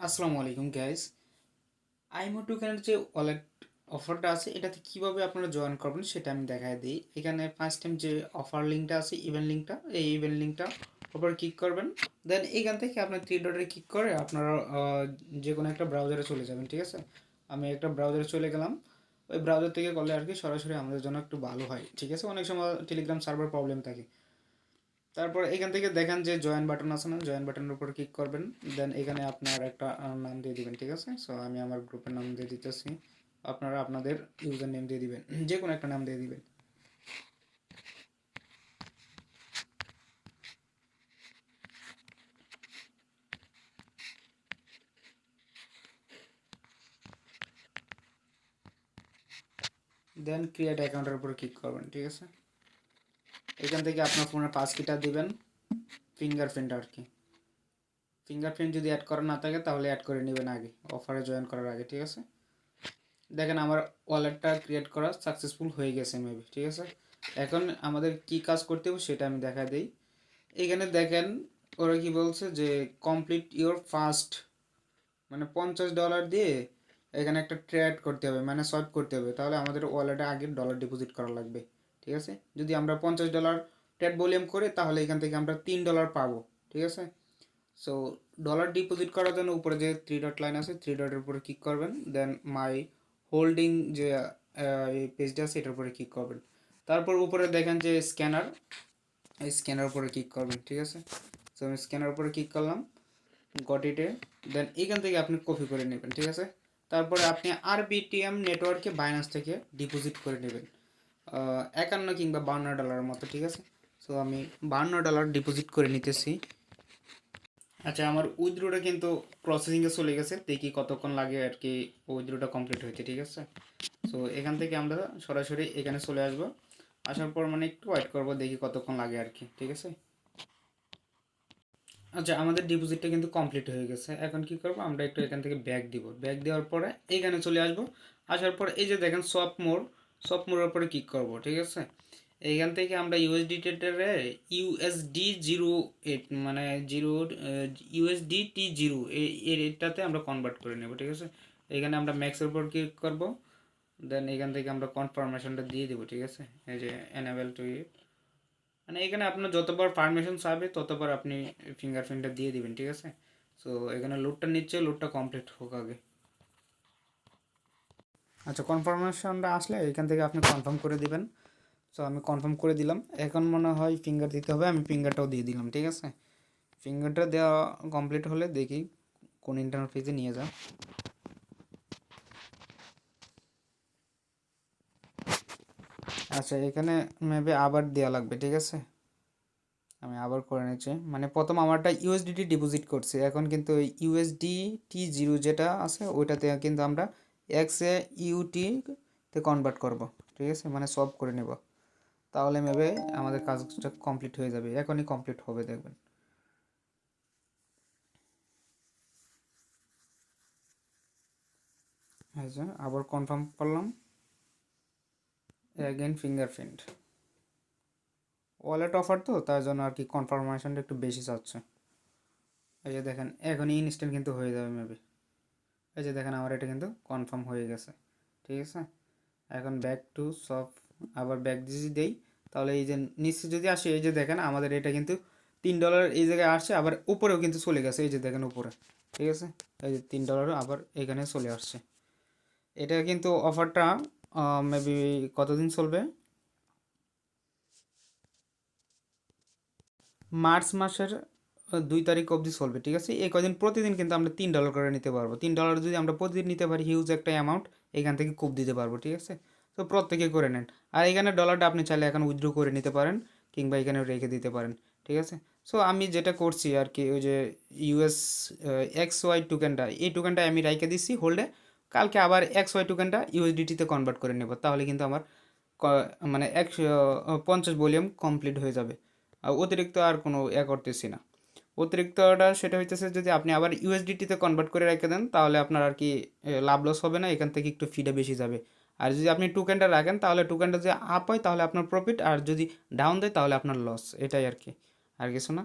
আসসালামু আলাইকুম guys. IMO টোকেনের যে ওয়ালেট অফারটা আছে এটাতে কিভাবে আপনারা জয়েন করবেন সেটা আমি দেখায় দিই। এখানে ফার্স্ট টাইম যে অফার লিঙ্কটা আছে, ইভেন্ট লিঙ্কটা, এই ইভেন্ট লিঙ্কটা উপর ক্লিক করবেন। দেন এখান থেকে আপনার থ্রি ডটে ক্লিক করে আপনারা যে কোনো একটা ব্রাউজারে চলে যাবেন, ঠিক আছে। আমি একটা ব্রাউজারে চলে গেলাম। ওই ব্রাউজার থেকে করলে আর কি সরাসরি আমাদের জন্য একটু ভালো হয়, ঠিক আছে। অনেক সময় টেলিগ্রাম সার্ভার প্রবলেম থাকে। তারপর এখান থেকে দেখেন যে জয়েন বাটন আছে না, জয়েন বাটনের উপর ক্লিক করবেন। দেন এখানে আপনার একটা নাম দিয়ে দিবেন, ঠিক আছে। সো আমি আমার গ্রুপের নাম দিয়ে দিতেছি, আপনারা আপনাদের ইউজার নেম দিয়ে দিবেন, যে কোনো একটা নাম দিয়ে দিবেন। দেন ক্রিয়েট অ্যাকাউন্টের উপর ক্লিক করবেন, ঠিক আছে। এখান থেকে আপনার ফোনের পাসকিটা দিবেন, ফিঙ্গারপ্রিন্ট আর কি। ফিঙ্গারপ্রিন্ট যদি অ্যাড করা না থাকে তাহলে অ্যাড করে নেবেন আগে, অফারে জয়েন করার আগে, ঠিক আছে। দেখেন আমার ওয়ালেটটা ক্রিয়েট করা সাকসেসফুল হয়ে গেছে মেবি, ঠিক আছে। এখন আমাদের কি কাজ করতে হবে সেটা আমি দেখা দিই। এখানে দেখেন ওরা কি বলছে যে কমপ্লিট ইওর ফার্স্ট, মানে $50 দিয়ে এখানে একটা ট্রেড করতে হবে, মানে সোয়াইপ করতে হবে। তাহলে আমাদের ওয়ালেটে আগে ডলার ডিপোজিট করা লাগবে, ঠিক আছে। যদি আমরা $50 ট্রেড ভলিউম করি তাহলে এখান থেকে আমরা $3 পাবো, ঠিক আছে। সো ডলার ডিপোজিট করার জন্য উপরে যে থ্রি ডট লাইন আছে, থ্রি ডটের উপরে ক্লিক করবেন। দেন মাই হোল্ডিং যে এই পেজটা আছে এটার উপরে ক্লিক করবেন। তারপর উপরে দেখেন যে স্ক্যানার, এই স্ক্যানার উপরে ক্লিক করবেন, ঠিক আছে। সো আমি স্ক্যানার উপরে ক্লিক করলাম, গট ইটে। দেন এখান থেকে আপনি কপি করে নেবেন, ঠিক আছে। তারপরে আপনি আরবিটিএম নেটওয়ার্কে বাইন্যান্স থেকে ডিপোজিট করে নেবেন 51 কিংবা $52 মতো, ঠিক আছে। সো আমি $52 ডিপোজিট করে নিতেছি। আচ্ছা, আমার উইথড্রোটা কিন্তু প্রসেসিংয়ে চলে গেছে, দেখি কতক্ষণ লাগে আর কি উইথড্রোটা কমপ্লিট হয়েছে, ঠিক আছে। সো এখান থেকে আমরা সরাসরি এখানে চলে আসবো, আসার পর মানে একটু ওয়েট করবো, দেখি কতক্ষণ লাগে আর কি, ঠিক আছে। আচ্ছা, আমাদের ডিপোজিটটা কিন্তু কমপ্লিট হয়ে গেছে। এখন কি করব, আমরা একটু এখান থেকে ব্যাক দিব। ব্যাক দেওয়ার পরে এইখানে চলে আসবো। আসার পর এই যে দেখেন সব মোড়ের উপরে ক্লিক করব, ঠিক আছে। এইখান থেকে আমরা ইউএসডি টেটারে USD 08 মানে জিরো USDT 0 এর এটাতে আমরা কনভার্ট করে নেব, ঠিক আছে। এখানে আমরা ম্যাক্সের উপর ক্লিক করব। দেন এখান থেকে আমরা কনফার্মেশনটা দিয়ে দেবো, ঠিক আছে। এই যে এনেবল টু ইট, মানে এখানে আপনার যতবার পারমিশন চাইবে ততবার আপনি ফিঙ্গারপ্রিন্টটা দিয়ে দিবেন, ঠিক আছে। সো এখানে লোডটা নিচ্ছে, লোডটা কমপ্লিট হোক আগে। আচ্ছা, কনফার্মেশনটা আসলে এখান থেকে আপনি কনফার্ম করে দিবেন। সো আমি কনফার্ম করে দিলাম। এখন মনে হয় ফিঙ্গার দিতে হবে, আমি ফিঙ্গারটাও দিয়ে দিলাম, ঠিক আছে। ফিঙ্গারটা দেওয়া কমপ্লিট হলে দেখি কোন ইন্টারনেট পেজে নিয়ে যা। আচ্ছা, এখানে মেবি আবার দেওয়া লাগবে, ঠিক আছে। আমি আবার করে নিচ্ছি, মানে প্রথম আমারটা ইউএসডিটি ডিপোজিট করছি, এখন কিন্তু USDT 0 যেটা আছে ওইটাতে কিন্তু আমরা এক্সে ইউটিতে কনভার্ট করব, ঠিক আছে, মানে সলভ করে নেব। তাহলে মেবে আমাদের কাজটা কমপ্লিট হয়ে যাবে, এখনই কমপ্লিট হবে দেখবেন। আচ্ছা, আবার কনফার্ম করলাম, অ্যাগেন ফিঙ্গারপ্রিন্ট। ওয়ালেট অফার তো তার জন্য আর কি কনফার্মেশনটা একটু বেশি চাচ্ছে। এই যে দেখেন এখনই ইনস্ট্যান্ট কিন্তু হয়ে যাবে মেবি। এই যে দেখেন আমার এটা কিন্তু কনফার্ম হয়ে গেছে, ঠিক আছে। এখন ব্যাক টু সব, আবার ব্যাক যদি দেই তাহলে এই যে নিচে যদি আসে, এই যে দেখেন আমাদের এটা কিন্তু $3 এই জায়গায় আসছে, আবার উপরেও কিন্তু চলে গেছে, এই যে দেখেন উপরে, ঠিক আছে। এই যে $3 আবার এখানে চলে আসছে। এটা কিন্তু অফারটা মেবি কতদিন চলবে, মার্চ মাসের 2 তারিখ অবধি চলবে, ঠিক আছে। এই কদিন প্রতিদিন কিন্তু আমরা $3 করে নিতে পারবো। $3 যদি আমরা প্রতিদিন নিতে পারি, হিউজ একটা অ্যামাউন্ট এখান থেকে খুব দিতে পারবো, ঠিক আছে। তো প্রত্যেকে করে নেন। আর এখানে ডলারটা আপনি চাইলে এখন উইথড্র করে নিতে পারেন, কিংবা এখানে রেখে দিতে পারেন, ঠিক আছে। সো আমি যেটা করছি আর কি, ওই যে XY টোকেনটা, এই টোকেনটা আমি রেখে দিচ্ছি হোল্ডে। কালকে আবার XY টোকেনটা USDT-তে কনভার্ট করে নেব, তাহলে কিন্তু আমার মানে 50 ভলিউম কমপ্লিট হয়ে যাবে। আর অতিরিক্ত আর কোনো করতেছি না। অতিরিক্তটা সেটা হইতেছে যদি আপনি আবার USDT-তে কনভার্ট করে রেখে দেন তাহলে আপনার আর কি লাভ লস হবে না, এখান থেকে একটু ফিটা বেশি যাবে। আর যদি আপনি টোকেনটা রাখেন তাহলে টোকেনটা যদি আপ হয় তাহলে আপনার প্রফিট, আর যদি ডাউন দেয় তাহলে আপনার লস, এটাই আর কি, আর কিছু না।